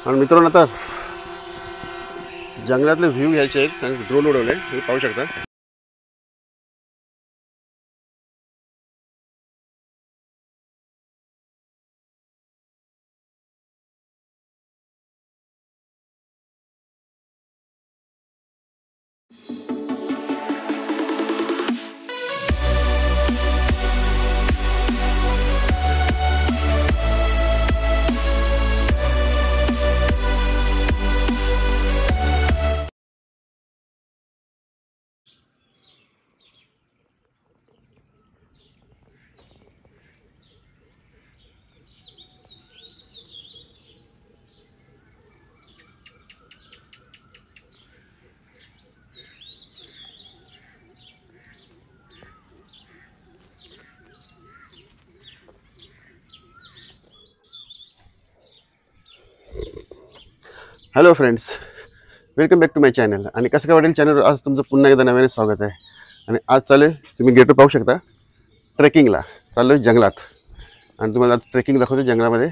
आणि मित्रांनो आता जंगलातले व्ह्यू घ्यायचे आहेत आणि ड्रोन उडवले हे पाहू शकता. Hello friends, welcome back to my channel. आणि कसं काय वाटेल चॅनलवर आज तुमचं पुन्हा एकदा नव्याने स्वागत आहे. आणि आज चालू आहे, तुम्ही गेटवर पाहू शकता, ट्रेकिंगला चाललो आहे जंगलात. आणि तुम्हाला आज ट्रेकिंग दाखवतो जंगलामध्ये.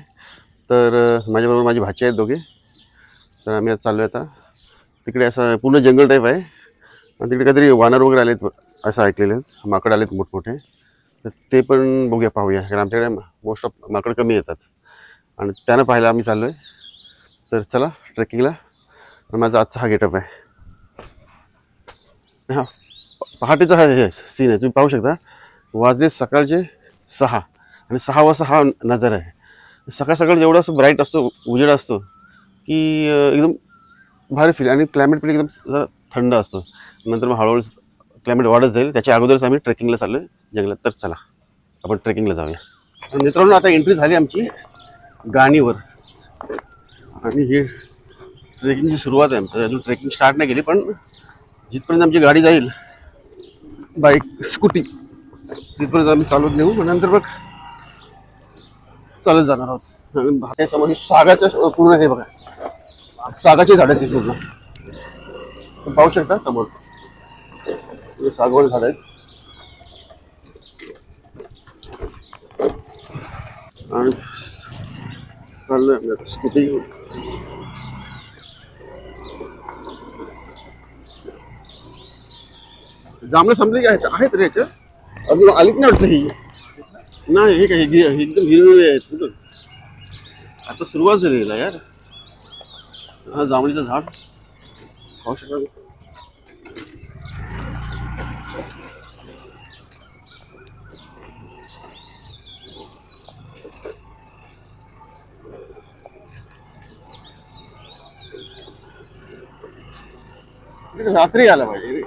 तर माझ्याबरोबर माझी भाची आहेत दोघे. तर आम्ही आज चाललो आहे. आता तिकडे असं पूर्ण जंगल टाईप आहे आणि तिकडे काहीतरी वानर वगैरे आलेत असं ऐकलेलं आहे. माकड आलेत मोठमोठे. तर ते पण बघूया, पाहूया. कारण आमच्याकडे मोस्ट ऑफ माकड कमी येतात आणि त्यानं पाहायला आम्ही चाललो आहे. तर चला ट्रेकिंगला. माझा आजचा हा गेटअप आहे. हा पहाटेचा हा सीन आहे, तुम्ही पाहू शकता. वाजले सकाळचे 6 आणि 6 वाजता हा नजारा आहे. सकाळ सकाळ जेवढा असं ब्राईट असतो, उजेड असतो की एकदम भारी फील. आणि क्लायमेट पण एकदम जरा थंड असतो. नंतर मग हळूहळू क्लायमेट वाढत जाईल. त्याच्या अगोदरच आम्ही ट्रेकिंगला चाललो आहे जंगलात. तर चला आपण ट्रेकिंगला जाऊया. मित्रांनो, आता एंट्री झाली आमची गाणीवर. आणि ही ट्रेकिंगची सुरुवात आहे. अजून ट्रेकिंग स्टार्ट नाही केली, पण जिथपर्यंत आमची गाडी जाईल, बाईक स्कूटी, तिथपर्यंत आम्ही चालवत नेऊ. नंतर मग चालत जाणार आहोत. आणि समोर सागाचं पूर्ण हे बघा, सागाची झाडं आहेत पूर्ण. पाहू शकता समोर सागवान झाड आहेत. आणि चाललोय स्कूटी घेऊन. जांभळं संपले की आहेत रे याच्या. अजून आलीच नाही वाटतं. ही नाही, हे काय एकदम हिरवे आहेत. आता सुरुवात झाली हिला यार. हा जांभळीचं झाड पाहू शकता. रात्री आला पाहिजे रे.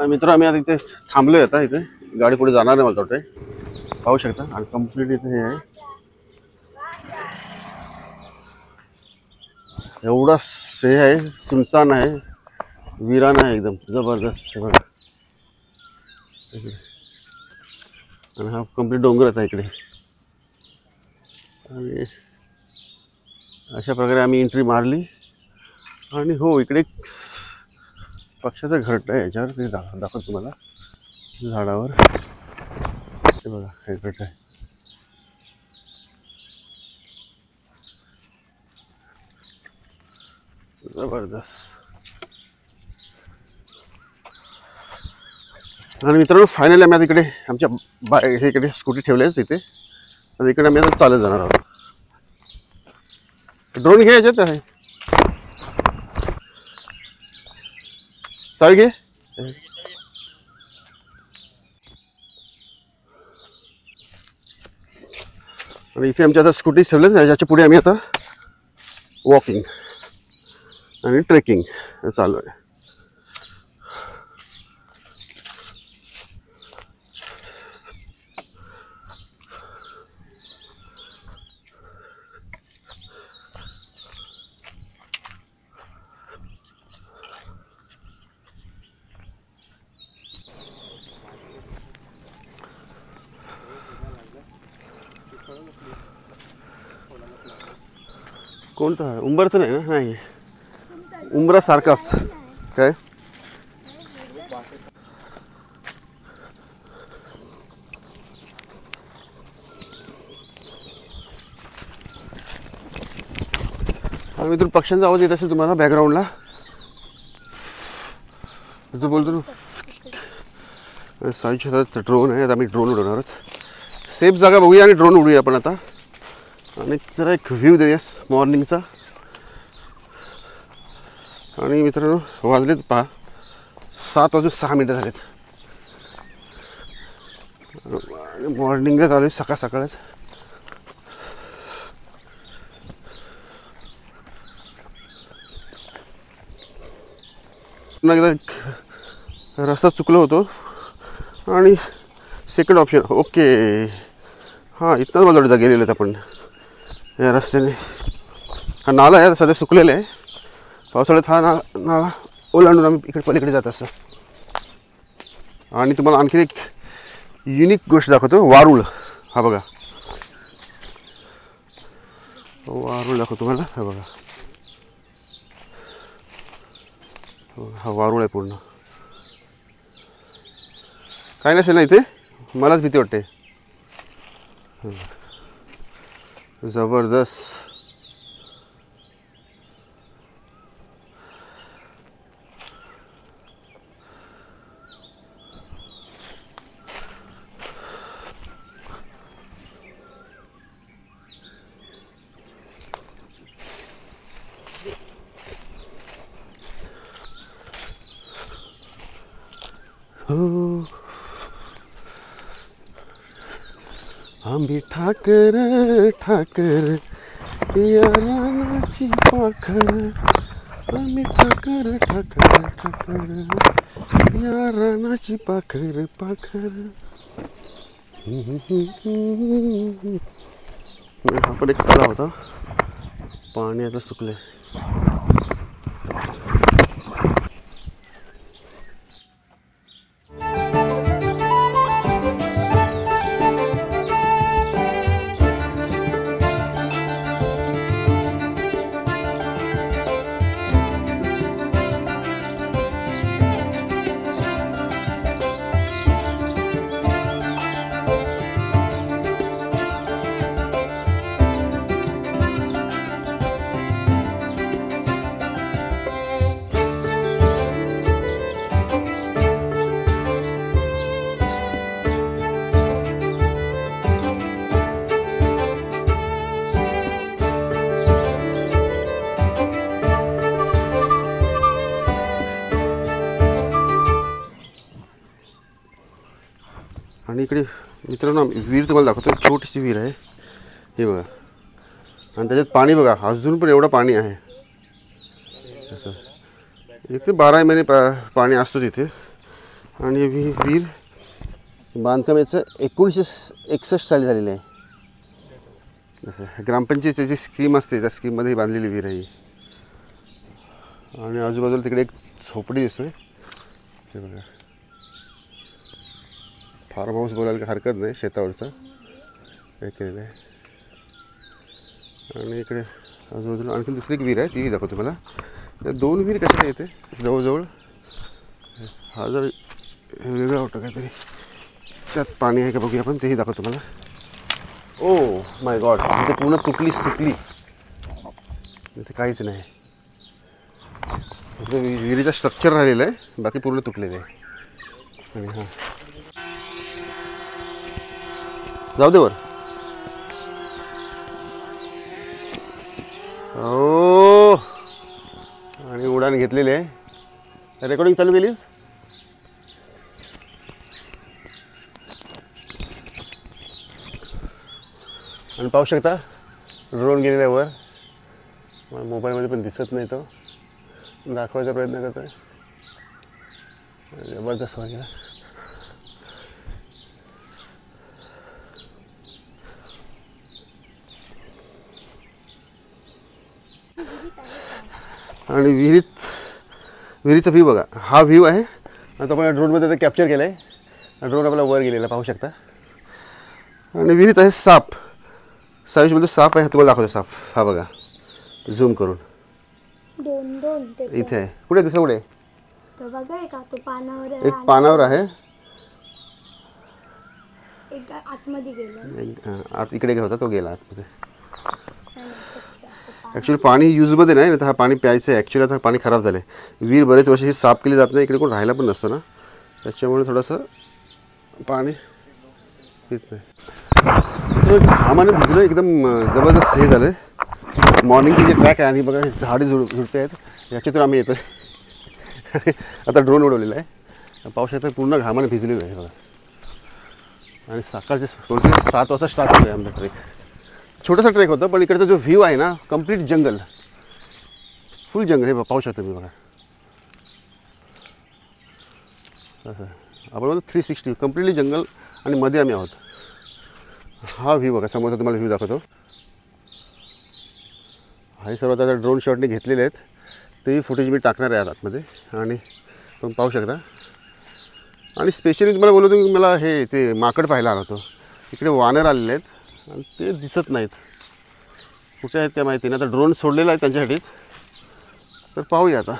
मित्र, आम्ही आता इथे थांबलोय. आता इथे गाडी पुढे जाणार नाही मला वाटतंय. पाहू शकता. आणि कम्प्लीट इथे हे आहे, एवढा हे आहे, सुनसान आहे, विरान आहे एकदम जबरदस्त. हे बघा. आणि हा कम्प्लीट डोंगरच आहे इकडे. आणि अशा प्रकारे आम्ही एंट्री मारली. आणि हो, इकडे पक्ष्याचं घरट आहे. याच्यावर ते दाखवतो तुम्हाला. झाडावर हे बघा, हे घरट आहे. जबरदस्त. आणि मित्रांनो, फायनली आम्ही आता इकडे आमच्या हे इकडे स्कूटी ठेवली आहे तिथे. आणि इकडे आम्ही आता चालत जाणार आहोत. ड्रोन घे, याच्यात आहे चाल घे. आणि इथे आमच्या आता स्कूटी ठेवल्या. त्याच्या पुढे आम्ही आता वॉकिंग आणि ट्रेकिंग चालू आहे. कोणता आहे? उंबरचं नाही ना? नाही, उंबरा सारखाच काय. आणि मित्र पक्ष्यांचा आवाज येत असेल तुम्हाला बॅकग्राऊंडला. जसं बोलतो ना साईच्या हातात ड्रोन आहे. आता आम्ही ड्रोन उडवणार आहोत. सेफ जागा बघूया आणि ड्रोन उडूया आपण आता. आणि जरा एक व्ह्यू देऊया मॉर्निंगचा. आणि मित्रांनो वाजलेत पहा 7:06 झालेत. आणि मॉर्निंगला चालू आहे सकाळ सकाळच. पुन्हा एकदा रस्ता चुकलो होतो आणि सेकंड ऑप्शन ओके. हां इथनंच मला गेलेलो आहेत आपण या रस्त्याने. हा नाला आहे सध्या सुकलेला आहे. पावसाळ्यात हा नाला ओलांडून आम्ही इकडे पलीकडे जात असतो. आणि तुम्हाला आणखी एक युनिक गोष्ट दाखवतो. वारुळ. हा बघा वारुळ दाखवतो तुम्हाला. हा बघा हा वारुळ आहे पूर्ण. काय नसेल ना इथे. मलाच भीती वाटते. जबरदस्त. हो आंबी ठाकर ठाकर या रानाची पाखर. आंबी ठाकर ठाकर ठाकर या रानाची पाखर पाखर. हा पण एक तलाव होता. पाणी आता सुकले. आणि इकडे मित्रांनो विहीर तुम्हाला दाखवतो. एक छोटीशी विहीर आहे हे बघा. आणि त्याच्यात पाणी बघा अजून पण एवढं पाणी आहे. असं इथे 12 महिने पाणी असतो तिथे. आणि विहीर बांधकाम याचं 1961 साली झालेलं आहे. असं ग्रामपंचायतीची जी स्कीम असते त्या स्कीममध्ये बांधलेली विहीर आहे. आणि आजूबाजूला तिकडे एक झोपडी दिसतोय हे बघा. फार्म हाऊस बोलायला काही हरकत नाही. शेतावरचा हे केलेलं आहे. आणि इकडे आजूबाजूला आणखी दुसरी एक विहीर आहे तीही दाखवतो मला. त्या 2 विहीर कशा येते जवळजवळ. हा जर वेगळा वाटतं काहीतरी. त्यात पाणी आहे का बघूया आपण. तेही दाखवतो मला. ओ माय गॉड इथे पूर्ण तुटली. इथे काहीच नाही. इथे विहिरीचं स्ट्रक्चर राहिलेलं आहे. बाकी पूर्ण तुटलेलं आहे. आणि हां जाऊ दे वर. ओ आणि उडान घेतलेली आहे. रेकॉर्डिंग चालू केलीस. आणि पाहू शकता ड्रोन गेलेला आहे वर. मला मोबाईलमध्ये पण दिसत नाही. तो दाखवायचा प्रयत्न करतो आहे. जबरदस्त वाटलं. आणि विहिरीचा व्ह्यू बघा. हा व्ह्यू आहे. आता आपण ड्रोनमध्ये कॅप्चर केला आहे. ड्रोन आपला वर गेलेला पाहू शकता. आणि विहिरीत आहे साप. साईजमध्ये साप आहे. तुम्हाला दाखवतो साप. हा बघा झूम करून. इथे आहे. कुठे दुसरं कुठे. एक पानावर आहे. आत इकडे होता तो गेला आतमध्ये. ॲक्च्युली पाणी यूजमध्ये नाही तर हा पाणी प्यायचं आहे. ॲक्च्युली आता पाणी खराब झालं आहे. विहीर बरेच वर्ष ही साफ केली जात नाही, इकडे कोण राहायला पण नसतो ना, त्याच्यामुळे थोडंसं पाणी पित नाही. तर घामाने भिजलं एकदम जबरदस्त हे झालं आहे. मॉर्निंगची जे ट्रॅक आहे आणि बघा झाडे झुडपे आहेत याच्यातून आम्ही येतो आहे. आता ड्रोन उडवलेला आहे. पाऊस येतं पूर्ण घामाने भिजलेलं आहे बघा. आणि सकाळचे 7 वाजता स्टार्ट होतो आहे आमचा ट्रेक. छोटासा ट्रेक होता पण इकडचा जो व्ह्यू आहे ना कंप्लीट जंगल, फुल जंगल हे पाहू शकतो मी बघा. असं आपण बोलतो 360 कम्प्लिटली जंगल आणि मध्ये आम्ही आहोत. हा व्ह्यू बघा समोरचा तुम्हाला व्ह्यू दाखवतो. हे सर्व आता ड्रोन शॉटने घेतलेले आहेत, तेही फुटेज मी टाकणार आहे आतमध्ये आणि तुम्ही पाहू शकता. आणि स्पेशली तुम्हाला बोलतो की मला हे ते माकड पाहायला आला होतो. इकडे वानर आलेले आहेत आणि ते दिसत नाहीत, कुठे आहेत त्या माहिती नाही. आता ड्रोन सोडलेला आहे त्यांच्यासाठीच, तर पाहूया आता.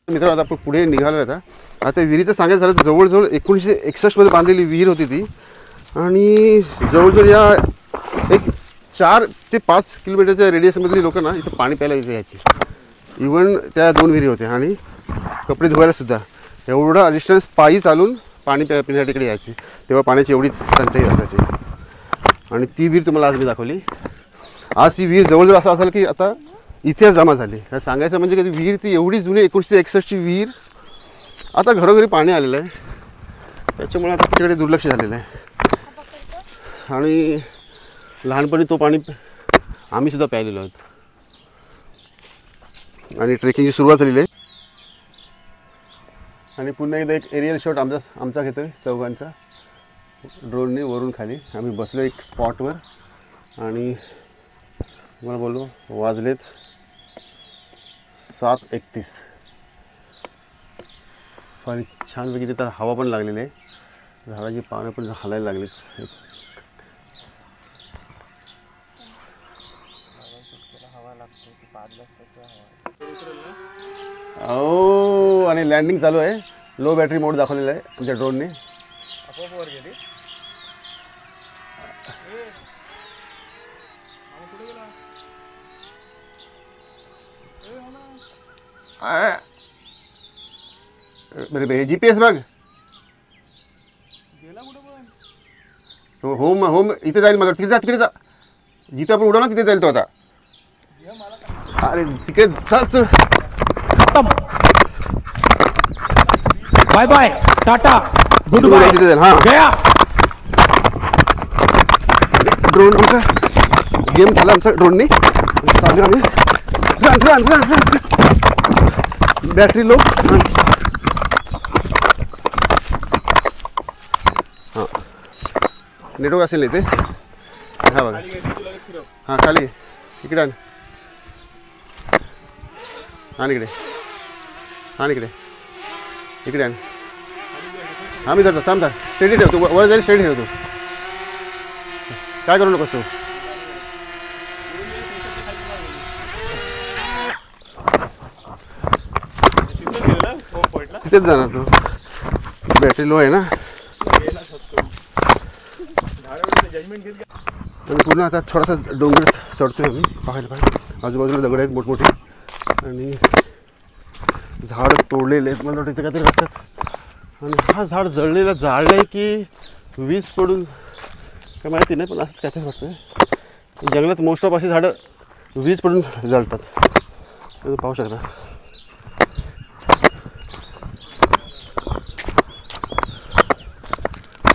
मित्रांनो आता आपण पुढे निघालो आहे. आता विहिरीचं सांगायचं झालं तर जवळजवळ 1961 बांधलेली विहीर होती ती. आणि जवळजवळ या एक 4 ते 5 किलोमीटरच्या रेडियसमधली लोक ना इथं पाणी प्यायला इथे यायची. इवन त्या 2 विहिरी होत्या आणि कपडे धुवायलासुद्धा एवढा डिस्टन्स पायी चालून पाणी पिण्यासाठी इकडे यायची. तेव्हा पाण्याची एवढी टंचाई असायची. आणि ती विहीर तुम्हाला आज मी दाखवली. आज ती विहीर जवळजवळ असं असेल की आता इतिहास जमा झाली. सांगायचं म्हणजे की विहीर ती एवढी जुनी 1961ची विहीर आता घरोघरी पाणी आलेलं आहे, त्याच्यामुळे आता तिच्याकडे दुर्लक्ष झालेलं आहे. आणि लहानपणी तो पाणी आम्हीसुद्धा प्यायलेलो आहोत. आणि ट्रेकिंगची सुरुवात झालेली आहे. आणि पुन्हा एकदा एक एरियल शॉट आमचा घेतो आहे चौघांचा ड्रोनने वरून खाली. आम्ही बसलो एक स्पॉटवर आणि तुम्हाला बोललो वाजलेत 7:31. आणि छानपैकी तिथं हवा पण लागलेली आहे, झाडाची पानं पण हलायला लागलीच. हो आणि लँडिंग चालू आहे. लो बॅटरी मोड दाखवलेला आहे आमच्या ड्रोनने. बरे GPS बघ. होम होम इथे जाईल मला. तिकडे जा जिथे आपण उडव ना तिथे जाईल तो आता. अरे तिकडे चल. Bye bye tata goodbye. तिथे जाईल. हां गया. ड्रोन आमचा गेम झाला आमचा ड्रोनने. चालू आम्ही बॅटरी लो. हां नेटवर्क असेल इथे. हा बघा हां खाली इकडे आण. आण इकडे. आण इकडे. इकडे आण. हा मी धरतो. थांब स्टेडी ठेवतो. वर जाईल स्टेडी ठेवतो. काय करू नकोस तू. तिथेच जाणार तू. बॅटरी लो आहे ना. आणि पूर्ण आता थोडासा डोंगर चढतोय आम्ही. पाहायला आजूबाजूला दगड आहेत मोठमोठे आणि झाड तोडलेले आहेत. मला वाटतं इथे काहीतरी असतात. आणि हा झाड जाळलं आहे की वीज पडून काय माहिती नाही, पण असंच काहीतरी वाटतं. जंगलात मोस्ट ऑफ अशी झाडं वीज पडून जळतात. पाहू शकता.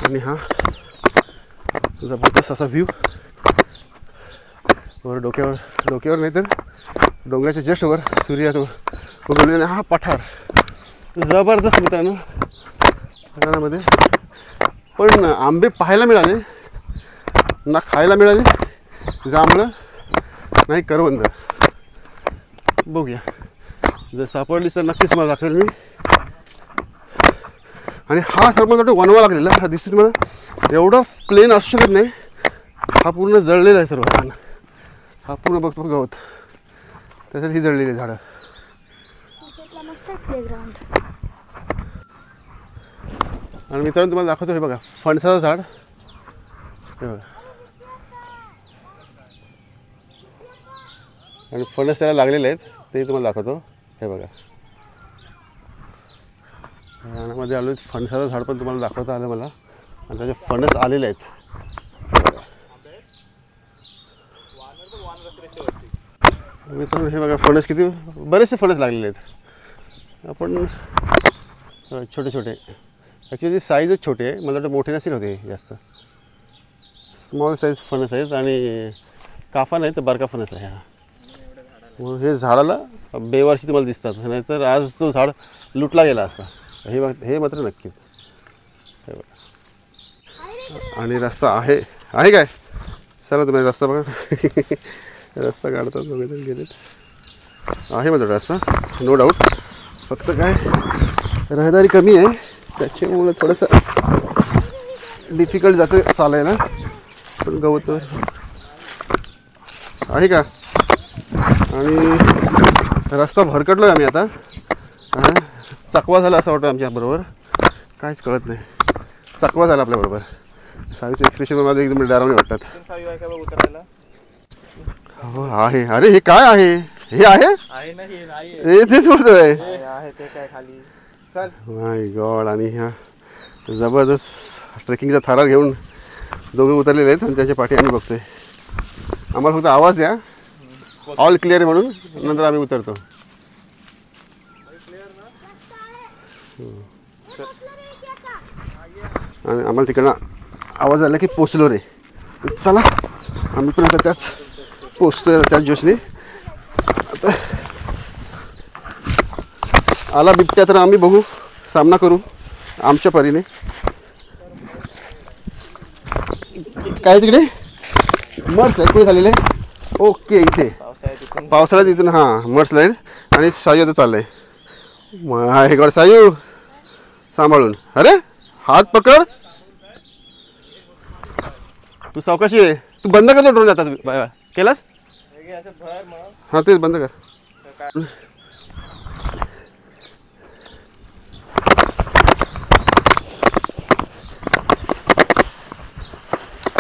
आणि हा जबरदस्त असा व्ह्यू वर डोक्यावर नाही तर डोंगराच्या जस्ट वर सूर्य उगवलेला हा पठार जबरदस्त मित्रांनो पठारामध्ये. पण आंबे पाहायला मिळाले ना, खायला मिळाले. जांभळं नाही करवंद. बघूया, जर सापडली तर नक्कीच मला दाखवेल मी. आणि हा सर्व मला वाटतं वनवा लागलेला हा दिसतो तुम्हाला. एवढा प्लेन असू शकत नाही. हा पूर्ण जळलेला आहे सर्व. हा पूर्ण बघतो गवत, त्याच्यात ही जळलेली झाडं. आणि मित्रांनो तुम्हाला दाखवतो हे बघा फणसाचं झाड. हे बघा आणि फणस त्याला लागलेले आहेत ते तुम्हाला दाखवतो. हे बघा रानामध्ये आलो. फणसाचं झाड पण तुम्हाला दाखवता आलं मला. आणि त्याचे फणस आलेले आहेत. मित्रांनो हे बघा फणस किती बरेचसे फणस लागलेले आहेत. आपण छोटे छोटे ॲक्च्युली साईजच छोटी आहे. मला वाटतं मोठे नसेल होते जास्त. स्मॉल साईज फणस आहेत आणि काफा नाही तर बारका फणस आहे हा. मग हे झाडाला बेवारशी तुम्हाला दिसतात, नाहीतर आज तो झाड लुटला गेला असता. हे मात्र नक्कीच. हे बघा आणि रस्ता आहे काय. चला तुम्ही रस्ता बघा. रस्ता काढतात वगैरे गेलेत. आहे माझा रस्ता नो डाऊट. फक्त काय रहदारी कमी आहे त्याच्यामुळं थोडंसं डिफिकल्ट जातं चालायला. पण गवत आहे का. आणि रस्ता भरकटलो आहे आम्ही आता. चकवा झाला असं वाटतं आमच्याबरोबर. काहीच कळत नाही. चकवा झाला आपल्याबरोबर. सायूचे एक्सप्रेशन माझं एकदम डरावणे वाटतात. हो आहे. अरे हे काय आहे. हे आहे हे तेच बोलतोय. माय गॉड. आणि ह्या जबरदस्त ट्रेकिंगचा थरार घेऊन दोघे उतरलेले आहेत आणि त्याच्या पाठी आम्ही बघतोय. आम्हाला फक्त आवाज द्या ऑल क्लिअर आहे म्हणून, नंतर आम्ही उतरतो. आणि आम्हाला तिकडनं आवाज आला की पोचलो रे. चला आम्ही पण आता त्याच पोचतोय त्याच जोशने. आता आला बिबट्या तर आम्ही बघू, सामना करू आमच्या परीने. काय तिकडे मर्सलाईड कुठे झालेलं आहे. ओके इथे पावसाळ्यात इथून हां मर्सलाईड. आणि सायू आता चाललंय. हे गड सायू सांभाळून. अरे हात पकड. तू सावकाशी आहे. तू बंद करतो ड्रोन जाता बाय केलास. हां तेच बंद कर.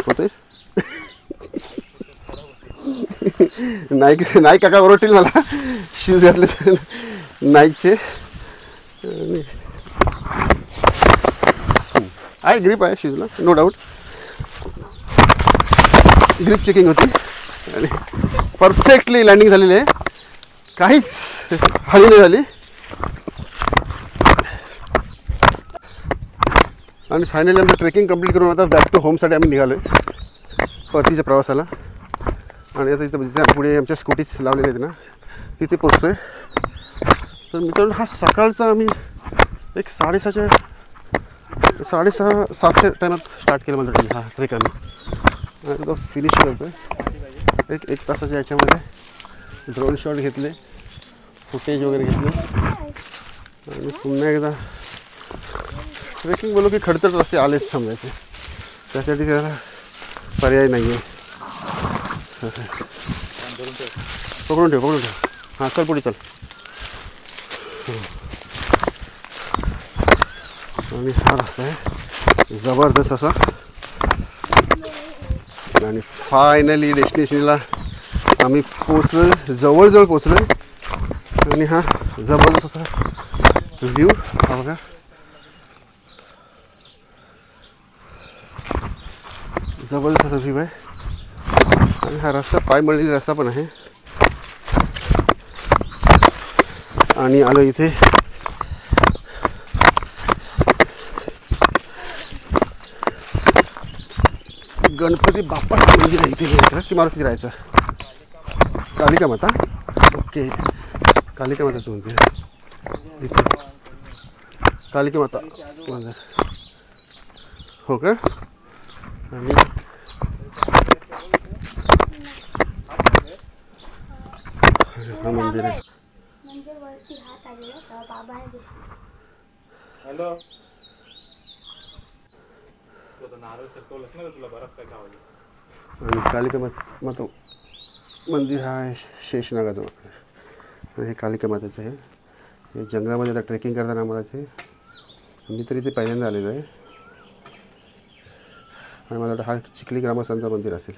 होते नाईक काका ओरडतील मला. शूज घातले नाईकचे. आहे ग्रिप आहे शूजला नो डाऊट. ग्रिप चेकिंग होती आणि परफेक्टली लँडिंग झालेली आहे. काहीच हानी नाही झाली. आणि फायनली आमचं ट्रेकिंग कंप्लीट करून आता बॅक टू होमसाठी आम्ही निघालो आहे परतीच्या प्रवासाला. आणि आता इथं पुढे आमच्या स्कूटीज लावलेल्या आहेत ना तिथे पोचतो आहे. तर मित्रांनो हा सकाळचा आम्ही एक 6:30 7च्या टायमात स्टार्ट केलं म्हणजे हा ट्रेक आम्ही. आता तो फिनिश करतो आहे. एक तासाच्या याच्यामध्ये ड्रोन शॉट घेतले, फुटेज वगैरे घेतले. आणि पुन्हा एकदा ट्रेकिंग बोललो की खडतर रस्ते आलेच थांबायचे. त्यासाठी त्याला पर्याय नाही आहे. पकडून ठेव. हां चल पुढे चल. आणि हा रस्ता आहे जबरदस्त असा. आणि फायनली डेस्टिनेशनला आम्ही पोचलो, जवळजवळ पोचलो. आणि हा जबरदस्त असा व्ह्यू हा बघा. जबरदस्त असा व्ह्यू आहे. आणि हा रस्ता पाय मळलेला रस्ता पण आहे. आणि आलो इथे गणपती बाप्पाचं मंदिर आहे. इथे की मारुती राहायचं कालिका माता. ओके, कालिका माताचं मंदिर इथे, कालिका माता मंदिर हो का. आणि हा मंदिर आहे. हॅलो आणि कालिका माता मंदिर हा आहे शेषनागाचं मंदिर. हे कालिका मातेचं आहे. हे जंगलामध्ये आता ट्रेकिंग करताना आम्हाला ते मी तरी ते पहिल्यांदा आलेलो आहे. आणि मला वाटतं हा चिखली ग्रामस्थांचं मंदिर असेल.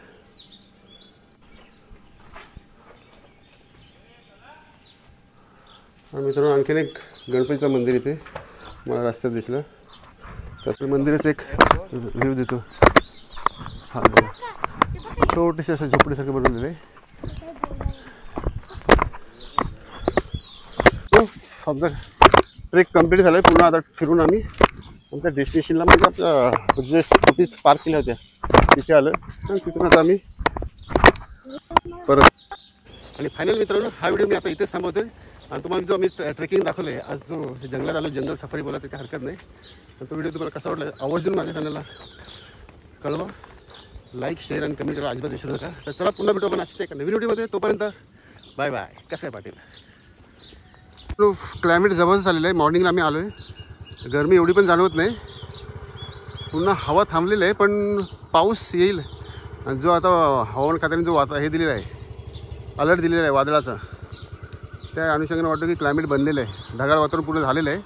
आणि मित्रांनो आणखीन एक गणपतीचं मंदिर इथे मला रस्त्यात दिसलं. तर मंदिराचं एक व्ह्यू देतो. हा बघा, छोटीशी असं झोपडीसारखं बनवलेलं आहे. समजा ट्रेक कंप्लीट झालं आहे. पुन्हा आता फिरून आम्ही आमच्या डेस्टिनेशनला म्हणजे आपल्या जे स्कूटी पार्क केल्या होत्या तिथे आलं. आणि तिथून आता आम्ही परत. आणि फायनल मित्रांनो हा व्हिडिओ मी आता इथेच थांबवतो. आणि तुम्हाला जो आम्ही ट्रेकिंग दाखवलं आहे आज, जो जंगलात आलो, जंगल सफारी बोला तर काही हरकत नाही. तो व्हिडिओ तुम्हाला कसा वाटला आवर्जून माझ्या चॅनलला कळवा. लाईक, शेअर आणि कमेंट करा, अजिबात विसरू नका. तर चला पुन्हा भेटू आपण अशा एका नवीन व्हिडिओमध्ये. तोपर्यंत बाय बाय. कसं आहे पाटील? क्लायमेट जबरदस्त झालेलं आहे. मॉर्निंगला आम्ही आलो आहे. गरमी एवढी पण जाणवत नाही. पुन्हा हवा थांबलेली आहे पण पाऊस येईल. जो आता हवामान खात्याने जो हे दिलेला आहे, अलर्ट दिलेला आहे वादळाचा, त्या अनुषंगाने वाटतं की क्लायमेट बनलेलं आहे. ढगाळ वातावरण पूर्ण झालेलं आहे.